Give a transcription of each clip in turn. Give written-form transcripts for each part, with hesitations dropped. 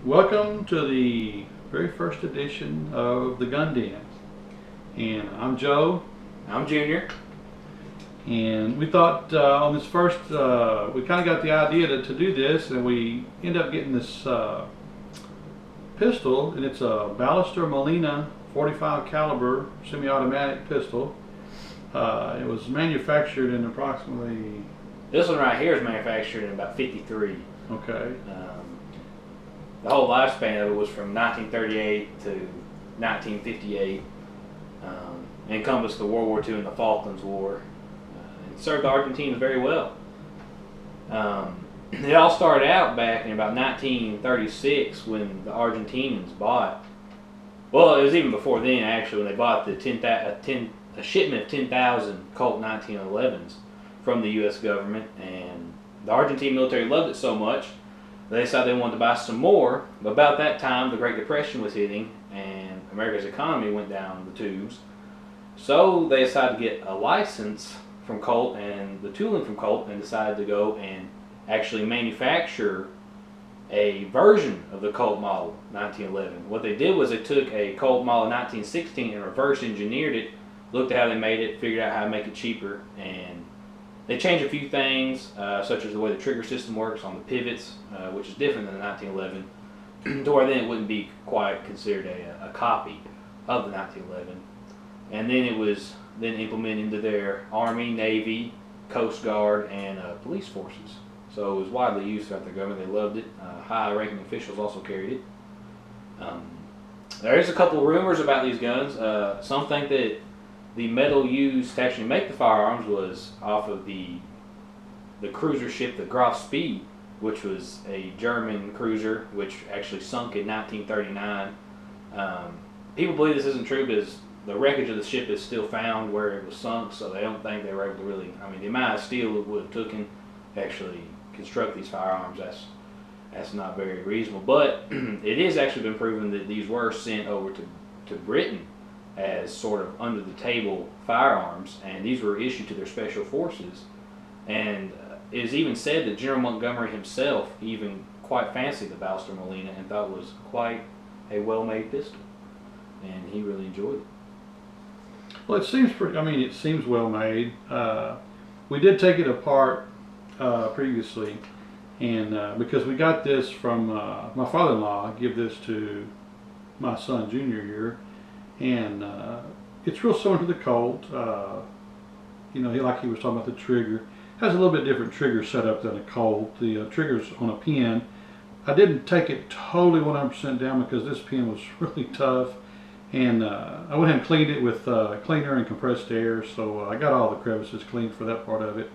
Welcome to the very first edition of the Gun Den. And I'm Joe. I'm Junior. And we thought on this first, we kind of got the idea to do this, and we end up getting this pistol, and it's a Ballester Molina 45 caliber semi-automatic pistol. It was manufactured in approximately... This one right here is manufactured in about 53. Okay. The whole lifespan of it was from 1938 to 1958. Encompassed the World War II and the Falklands War. And served the Argentines very well. It all started out back in about 1936 when the Argentinians bought, well, it was even before then actually, when they bought a shipment of 10,000 Colt 1911s from the U.S. government, and the Argentine military loved it so much they decided they wanted to buy some more. But about that time, the Great Depression was hitting, and America's economy went down the tubes. So they decided to get a license from Colt and the tooling from Colt, and decided to go and actually manufacture a version of the Colt model 1911. What they did was they took a Colt model 1916 and reverse engineered it, looked at how they made it, figured out how to make it cheaper, and they changed a few things, such as the way the trigger system works on the pivots, which is different than the 1911, to where then it wouldn't be quite considered a copy of the 1911. And then it was then implemented into their Army, Navy, Coast Guard, and police forces. So it was widely used throughout the government. They loved it. High-ranking officials also carried it. There is a couple of rumors about these guns. Some think that the metal used to actually make the firearms was off of the cruiser ship, the Graf Spee, which was a German cruiser, which actually sunk in 1939. People believe this isn't true because the wreckage of the ship is still found where it was sunk, so they don't think they were able to really, I mean, the amount of steel it would have taken to actually construct these firearms, that's not very reasonable. But it has actually been proven that these were sent over to Britain as sort of under the table firearms, and these were issued to their special forces. And it is even said that General Montgomery himself even quite fancied the Ballester Molina and thought it was quite a well-made pistol, and he really enjoyed it. Well, it seems pretty, I mean, it seems well made. We did take it apart previously, and because we got this from my father-in-law, give this to my son Junior here, and it's real similar to the Colt. You know, like he was talking about the trigger. It has a little bit different trigger setup than a Colt. The trigger's on a pin. I didn't take it totally 100% down because this pin was really tough, and I went ahead and cleaned it with cleaner and compressed air, so I got all the crevices cleaned for that part of it.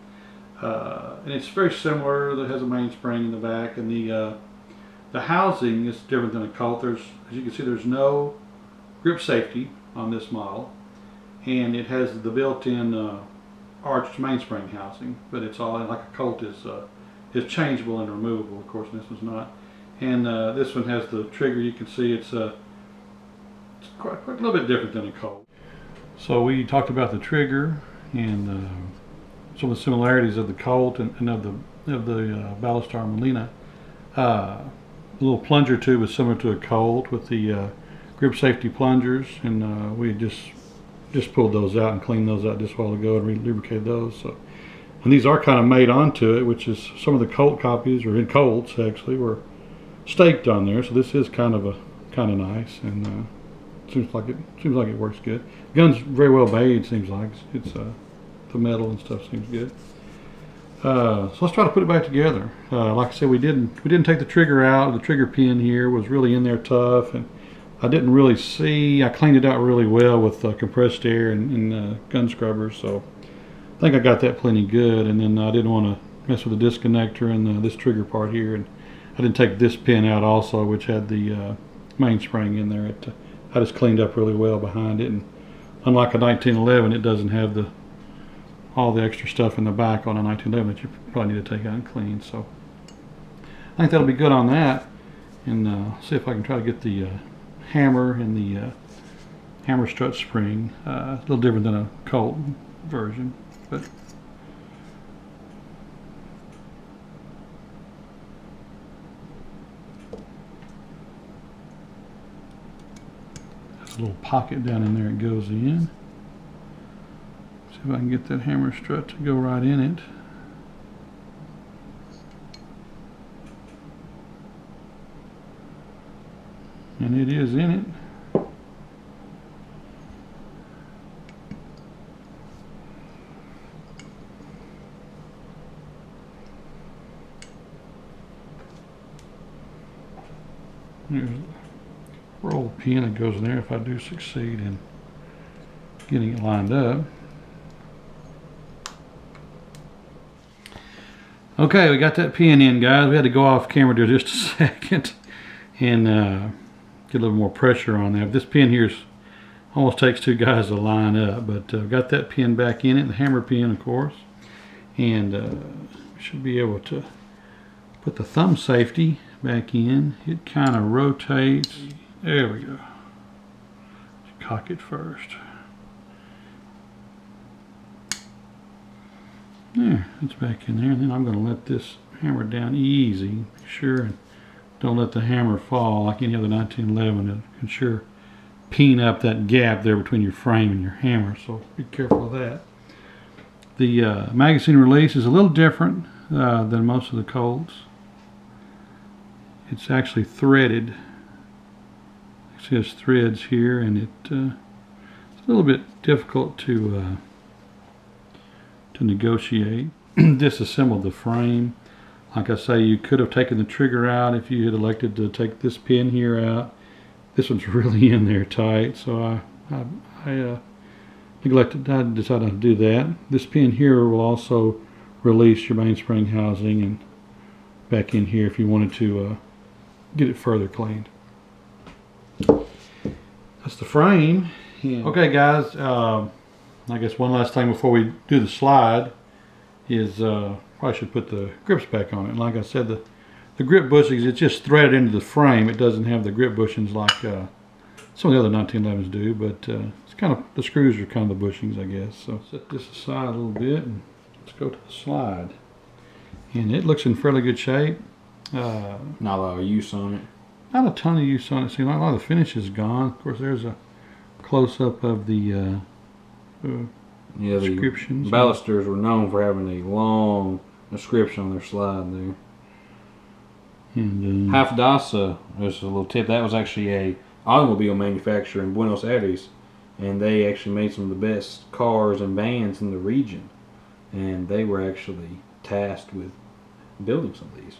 And it's very similar. It has a mainspring in the back, and the housing is different than a Colt. As you can see, there's no grip safety on this model, and it has the built-in arched mainspring housing, but it's all like a Colt is changeable and removable. Of course, this one's not. And this one has the trigger. You can see it's quite a little bit different than a Colt. So we talked about the trigger and some of the similarities of the Colt and of the Ballester Molina. The little plunger tube is similar to a Colt with the grip safety plungers, and we just pulled those out and cleaned those out just a while ago and lubricated those. So, and these are kind of made onto it, which is some of the Colt copies, or in Colts actually, were staked on there. So this is kind of nice, and seems like it works good. The gun's very well made. Seems like it's the metal and stuff seems good. So let's try to put it back together. Like I said, we didn't take the trigger out. The trigger pin here was really in there tough, and I didn't really see. I cleaned it out really well with compressed air and gun scrubbers, so I think I got that plenty good. And then I didn't want to mess with the disconnector and this trigger part here, and I didn't take this pin out also, which had the mainspring in there. I just cleaned up really well behind it, and unlike a 1911, it doesn't have all the extra stuff in the back on a 1911 that you probably need to take out and clean. So I think that'll be good on that, and see if I can try to get the hammer and the hammer strut spring. A little different than a Colt version, but a little pocket down in there it goes in. See if I can get that hammer strut to go right in it. And it is in it. There's a roll pin that goes in there if I do succeed in getting it lined up. Okay, we got that pin in, guys. We had to go off camera there just a second and get a little more pressure on that. This pin here almost takes two guys to line up, but got that pin back in it, the hammer pin, of course, and we should be able to put the thumb safety back in. It kind of rotates. There we go. Cock it first. There, it's back in there, and then I'm going to let this hammer down easy. Make sure and don't let the hammer fall like any other 1911. It can sure peen up that gap there between your frame and your hammer, so be careful of that. The magazine release is a little different than most of the Colts. It's actually threaded. It says threads here, and it's a little bit difficult to negotiate. Disassemble the frame. Like I say, you could have taken the trigger out if you had elected to take this pin here out. This one's really in there tight, so I neglected. I decided not to do that. This pin here will also release your mainspring housing and back in here if you wanted to get it further cleaned. That's the frame. Yeah. Okay, guys. I guess one last thing before we do the slide is probably should put the grips back on it. And like I said, the grip bushings, it's just threaded into the frame. It doesn't have the grip bushings like some of the other 1911s do, but it's kind of, the screws are kind of the bushings, I guess. So set this aside a little bit and let's go to the slide. And it looks in fairly good shape. Not a lot of use on it. Not a ton of use on it. See, a lot of the finish is gone. Of course, there's a close-up of the yeah, the inscriptions. Ballesters were known for having a long inscription on their slide there. And Half-Dasa, just a little tip, that was actually a automobile manufacturer in Buenos Aires, and they actually made some of the best cars and vans in the region, and they were actually tasked with building some of these.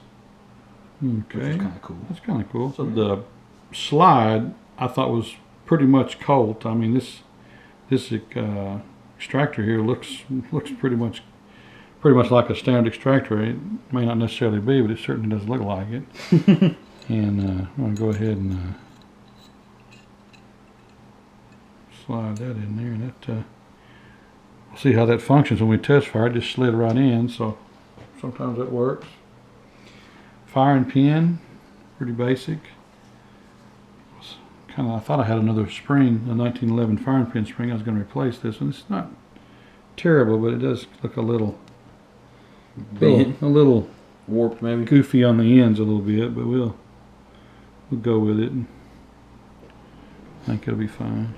Okay, which is kind of cool. That's kind of cool. So the slide I thought was pretty much Colt. I mean, this extractor here looks pretty much like a standard extractor. It may not necessarily be, but it certainly does look like it. And I'm going to go ahead and slide that in there, and that we'll see how that functions when we test fire. It just slid right in, so sometimes that works. Firing pin, pretty basic. I thought I had another spring, a 1911 firing pin spring. I was going to replace this one. It's not terrible, but it does look a little warped, maybe goofy on the ends a little bit. But we'll go with it, and I think it'll be fine.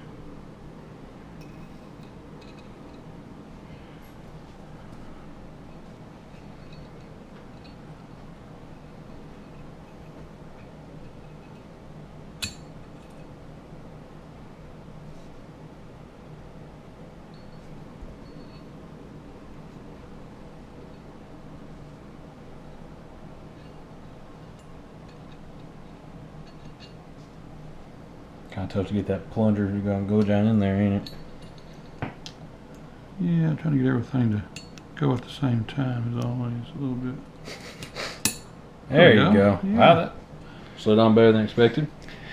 kind of tough to get that plunger to go down in there, ain't it? Yeah, I'm trying to get everything to go at the same time as always, a little bit. There you go. Yeah. Wow, that slid on better than expected.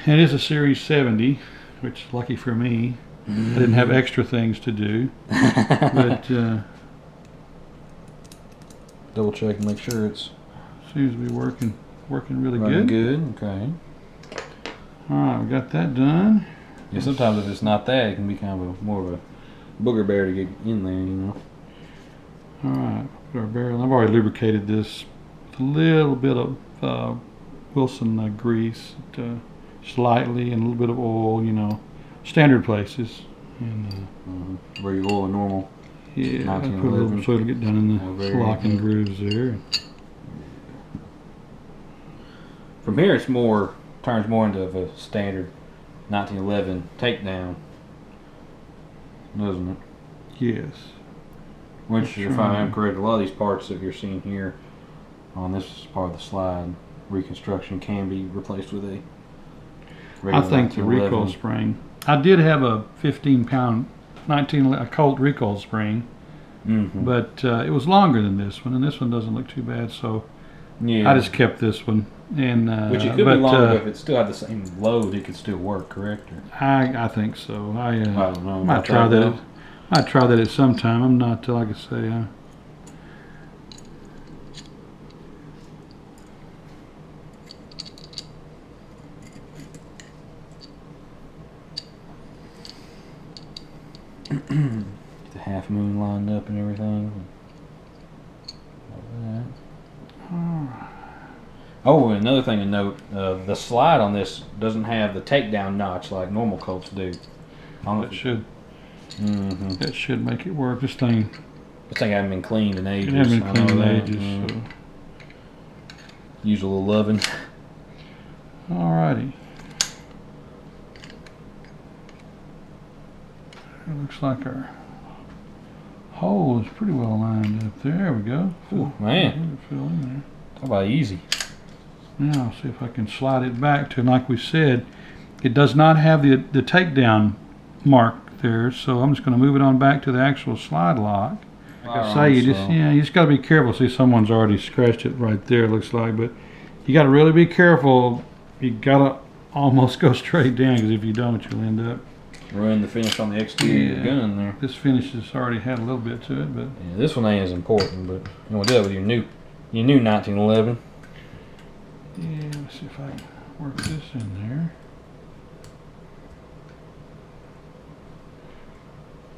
It is a Series 70, which, lucky for me, I didn't have extra things to do. But double check and make sure it's seems to be working really running good. Okay. All right, we got that done. Yeah, sometimes if it's not that, it can be kind of more of a booger bear to get in there, you know. All right, put our barrel. I've already lubricated this with a little bit of Wilson grease, slightly, and a little bit of oil, you know, standard places. And where you oil a normal. yeah, I put a little so it'll get done in the locking grooves there. From here, it's more turns more into a standard 1911 takedown, doesn't it? Yes. Which, if I am correct, a lot of these parts that you're seeing here on this part of the slide, reconstruction can be replaced with a I think the recoil spring. I did have a 15-pound a Colt recoil spring, but it was longer than this one, and this one doesn't look too bad. So yeah, I just kept this one. And which it could be longer, but if it still had the same load, it could still work, correct? Or? I think so. I don't know. Might try that. Might try that at some time. I'm not like I say. Get the half moon lined up and everything. Oh, another thing to note, the slide on this doesn't have the takedown notch like normal Colts do. That should. That should make it work. This thing hasn't been cleaned in ages. It hasn't been cleaned in ages. So. Use a little loving. Alrighty. It looks like our hole is pretty well lined up there. There we go. Ooh, man. Fill in there. Talk about easy. Now, I'll see if I can slide it back to, like we said, it does not have the takedown mark there, so I'm just going to move it on back to the actual slide lock. Like I say, you just got to be careful. See, someone's already scratched it right there, it looks like, but you got to really be careful. You got to almost go straight down, because if you don't, you'll end up ruin the finish on the exterior gun there. This finish has already had a little bit to it, but yeah, this one ain't as important, but you want to do that with your new 1911. Yeah, let's see if I can work this in there.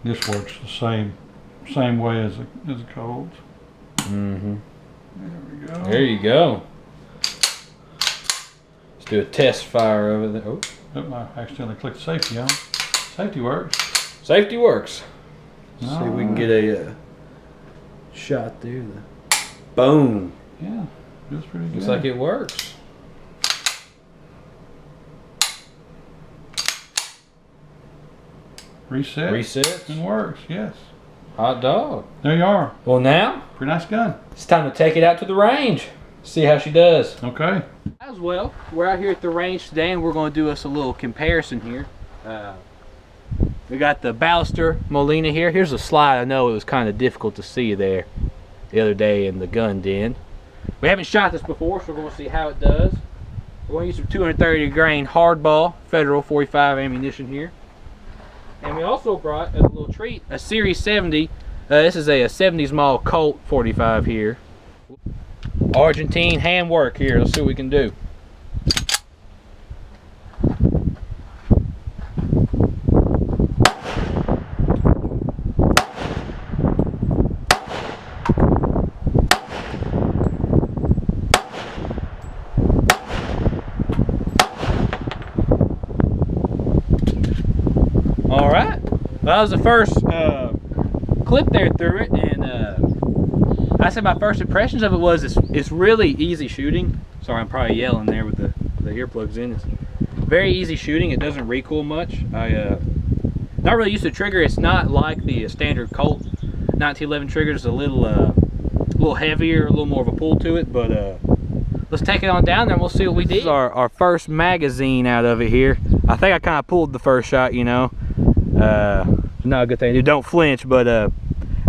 This works the same way as a Colt. There we go. There you go. Let's do a test fire of it. Oh, I accidentally clicked safety on. Safety works. Safety works. All see if we can get a shot there. Boom. Yeah, feels pretty good. Looks like it works. Reset. Resets. And works, yes. Hot dog. There you are. Well, now, pretty nice gun. It's time to take it out to the range. See how she does. Okay. As well, we're out here at the range today, and we're going to do us a little comparison here. We got the Ballester Molina here. Here's a slide. I know it was kind of difficult to see there the other day in the gun den. We haven't shot this before, so we're going to see how it does. We're going to use some 230 grain hardball Federal 45 ammunition here. And we also brought, as a little treat, a Series 70. This is a 70s model Colt 45 here. Argentine handwork here. Let's see what we can do. All right. Well, that was the first clip there through it, and I said my first impressions of it was it's really easy shooting. Sorry, I'm probably yelling there with the earplugs in. It's very easy shooting. It doesn't recoil much. Not really used to the trigger. It's not like the standard Colt 1911 trigger. It's a little heavier, a little more of a pull to it. But let's take it on down there and we'll see what we did. This is our first magazine out of it here. I think I kind of pulled the first shot, you know. Not a good thing to do. Don't flinch, but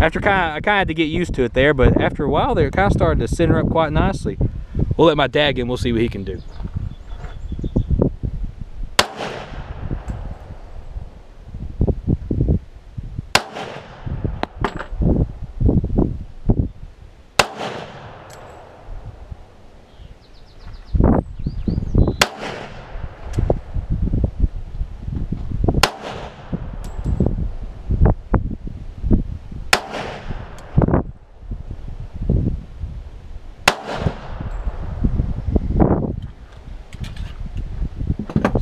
after I kind of had to get used to it there, but after a while there, it kind of started to center up quite nicely. We'll let my dad get him. We'll see what he can do.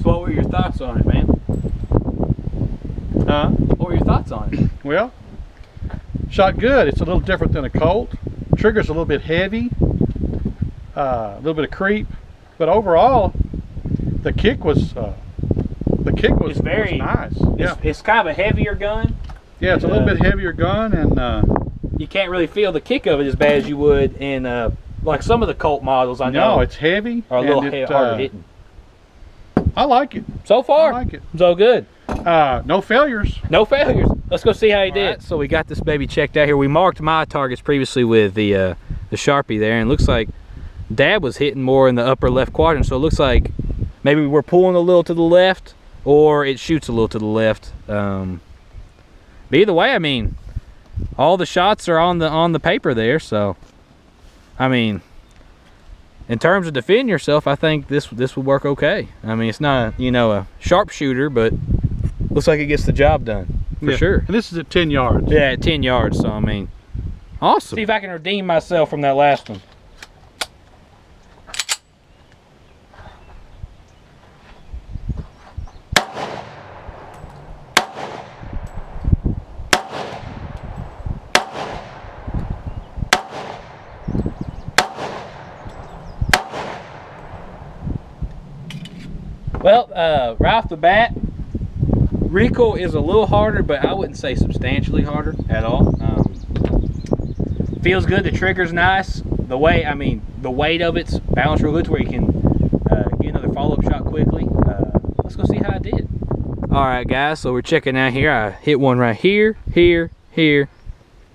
What were your thoughts on it, man? What were your thoughts on it? Well, shot good. It's a little different than a Colt. Trigger's a little bit heavy, a little bit of creep, but overall, the kick was very nice. It's kind of a heavier gun. Yeah, it's a little bit heavier gun, and you can't really feel the kick of it as bad as you would in like some of the Colt models. I know. No, it's heavy. Are a little harder hitting. I like it. So far, I like it. So good. No failures. No failures. Let's go see how he did. Right. So we got this baby checked out here. We marked my targets previously with the Sharpie there, and it looks like Dad was hitting more in the upper left quadrant. So it looks like maybe we're pulling a little to the left, or it shoots a little to the left. But either way, I mean, all the shots are on the paper there. So, I mean, in terms of defending yourself, I think this would work okay. I mean, it's not, you know, a sharpshooter, but looks like it gets the job done for sure. And this is at 10 yards. Yeah, at 10 yards. So I mean, awesome. See if I can redeem myself from that last one. Well, right off the bat, recoil is a little harder, but I wouldn't say substantially harder at all. Feels good. The trigger's nice. The weight of it's balanced real good to where you can get another follow-up shot quickly. Let's go see how I did. All right, guys. So we're checking out here. I hit one right here, here, here,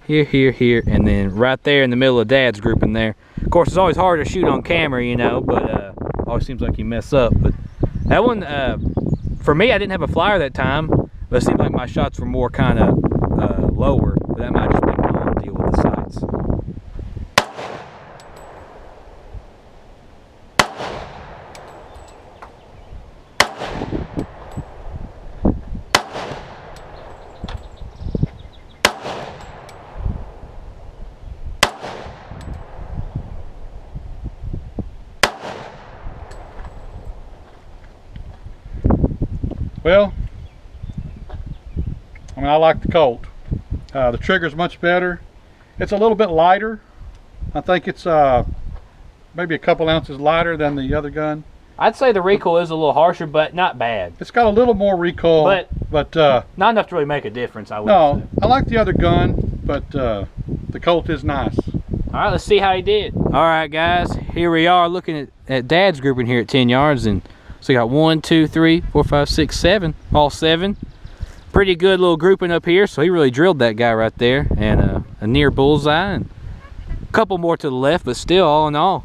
here, here, here, and then right there in the middle of Dad's grouping there. Of course, it's always hard to shoot on camera, you know, but always seems like you mess up. But that one, for me, I didn't have a flyer that time, but it seemed like my shots were more kind of lower. But that might just be my own deal with the sights. Well, I mean, I like the Colt. The trigger's much better. It's a little bit lighter. I think it's maybe a couple ounces lighter than the other gun. I'd say the recoil is a little harsher, but not bad. It's got a little more recoil, but not enough to really make a difference, I would no, say. I like the other gun, but the Colt is nice. All right, let's see how he did. All right, guys, here we are looking at Dad's grouping here at 10 yards, and so you got 1, 2, 3, 4, 5, 6, 7, all 7. Pretty good little grouping up here, so he really drilled that guy right there, and a near bullseye, and a couple more to the left, but still, all in all,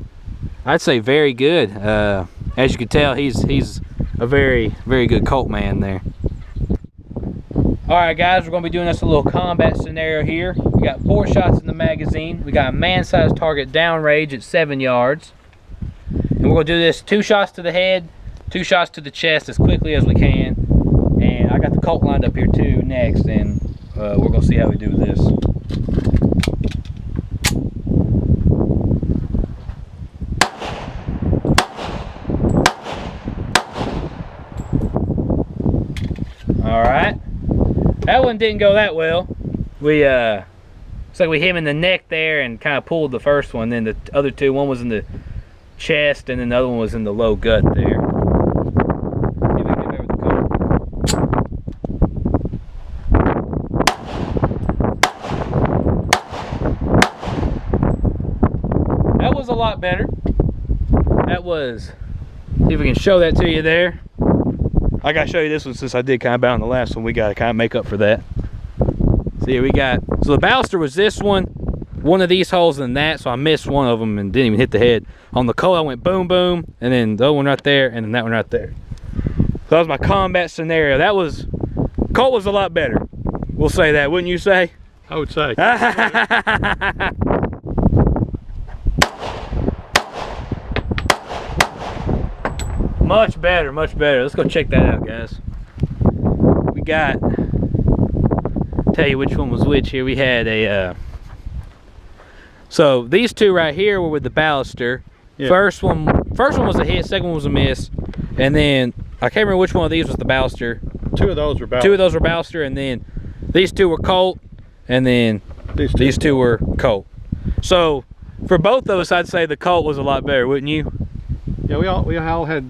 I'd say very good. As you can tell, he's a very, very good Colt man there. All right, guys, we're gonna be doing this a little combat scenario here. We got 4 shots in the magazine. We got a man-sized target downrange at 7 yards, and we're gonna do this 2 shots to the head, 2 shots to the chest as quickly as we can. And I got the Colt lined up here too next, and we're gonna see how we do this. All right, that one didn't go that well. We it's like we hit him in the neck there and kind of pulled the first one. Then the other 2, one was in the chest, and then the other one was in the low gut there. That was a lot better. That was, see if we can show that to you there. I gotta show you this one since I did kind of bound the last one. We gotta kind of make up for that. See, we got, so the Ballester was this one of these holes and that, so I missed one of them and didn't even hit the head. On the Colt, I went boom, boom, and then the other one right there, and then that one right there. So that was my combat scenario. That was, Colt was a lot better. We'll say that, wouldn't you say? I would say. Much better, much better. Let's go check that out, guys. We got, tell you which one was which here. We had a, so these 2 right here were with the Ballester. Yeah. First one was a hit, second one was a miss. And then, I can't remember which one of these was the Ballester. two of those were Ballester. Two of those were Ballester, and then these two were Colt, and then these two were Colt. So for both those, I'd say the Colt was a lot better, wouldn't you? Yeah, we all had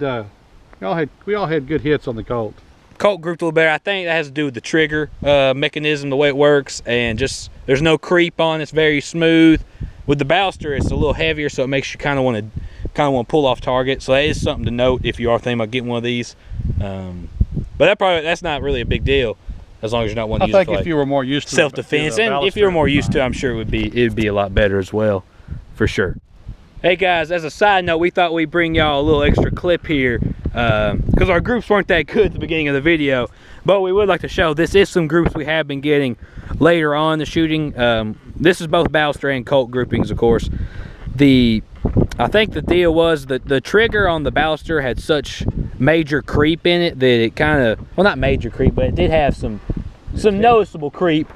good hits on the Colt. Colt grouped a little better. I think that has to do with the trigger mechanism, the way it works, and just there's no creep on it. It's very smooth. With the Ballester, it's a little heavier, so it makes you kind of want to pull off target. So that is something to note if you are thinking about getting one of these. But that's not really a big deal as long as you're not one to use it for, like, if you were more used to self-defense, and if you were more used to it, I'm sure it'd be a lot better as well, for sure. Hey guys, as a side note, we thought we'd bring y'all a little extra clip here because our groups weren't that good at the beginning of the video, but we would like to show this is some groups we have been getting later on in the shooting. This is both Ballester and Colt groupings, of course. I think the deal was that the trigger on the Ballester had such major creep in it that it kind of, well, not major creep, but it did have some noticeable creep.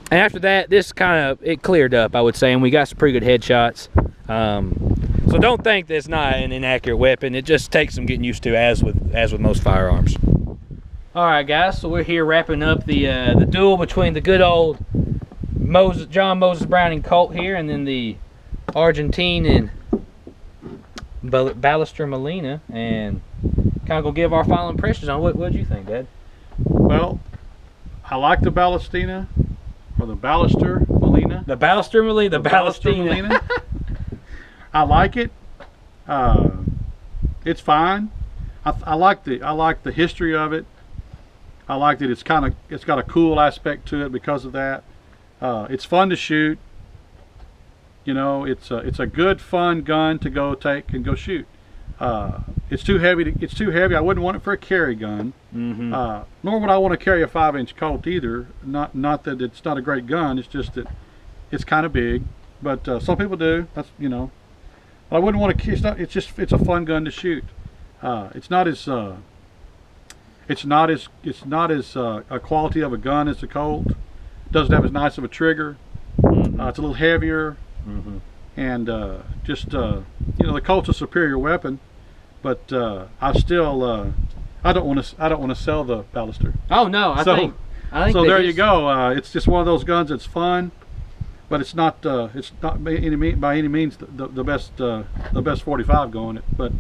And after that, this it cleared up, I would say, and we got some pretty good headshots. So don't think that's not an inaccurate weapon. It just takes some getting used to, as with most firearms. All right, guys. So we're here wrapping up the duel between the good old John Moses Browning Colt here, and then the Argentine and Ballester Molina, and kind of gonna give our final impressions on what do you think, Dad? Well, I like the Ballastina. Or the Ballester Molina. The Ballester Molina, the Ballester Molina. I like it. It's fine. I like the history of it. I like that it's got a cool aspect to it because of that. It's fun to shoot. You know, it's a good fun gun to go take and go shoot. It's too heavy. It's too heavy. I wouldn't want it for a carry gun. Mm-hmm. Nor would I want to carry a 5-inch Colt either. Not that it's not a great gun. It's just that it's kind of big. But some people do. That's, you know. I wouldn't want to. It's a fun gun to shoot. It's not as a quality of a gun as the Colt. Doesn't have as nice of a trigger. Mm-hmm. It's a little heavier. Mm-hmm. And you know, the Colt's a superior weapon, but I still I don't want to sell the Ballester. Oh no, I think so. There you go. It's just one of those guns that's fun, but it's not by any means the best 45 going. But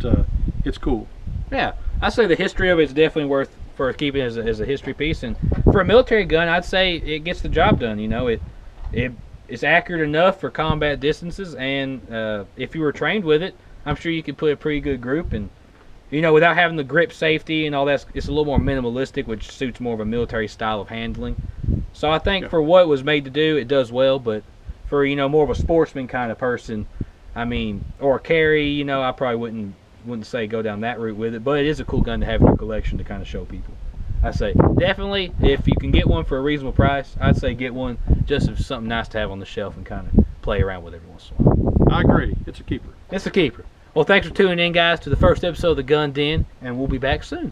it's cool. Yeah, I say the history of it is definitely worth for keeping as a history piece, and for a military gun, I'd say it gets the job done. You know, it's accurate enough for combat distances, and if you were trained with it, I'm sure you could put a pretty good group, and you know, without having the grip safety and all that, it's a little more minimalistic, which suits more of a military style of handling. So I think for what it was made to do, it does well, but for, you know, more of a sportsman kind of person, I mean, or a carry, you know, I probably wouldn't say go down that route with it, but it is a cool gun to have in your collection to kind of show people. I say definitely, if you can get one for a reasonable price, I'd say get one just as something nice to have on the shelf and kind of play around with every once in a while. I agree. It's a keeper. It's a keeper. Well, thanks for tuning in, guys, to the first episode of The Gun Den, and we'll be back soon.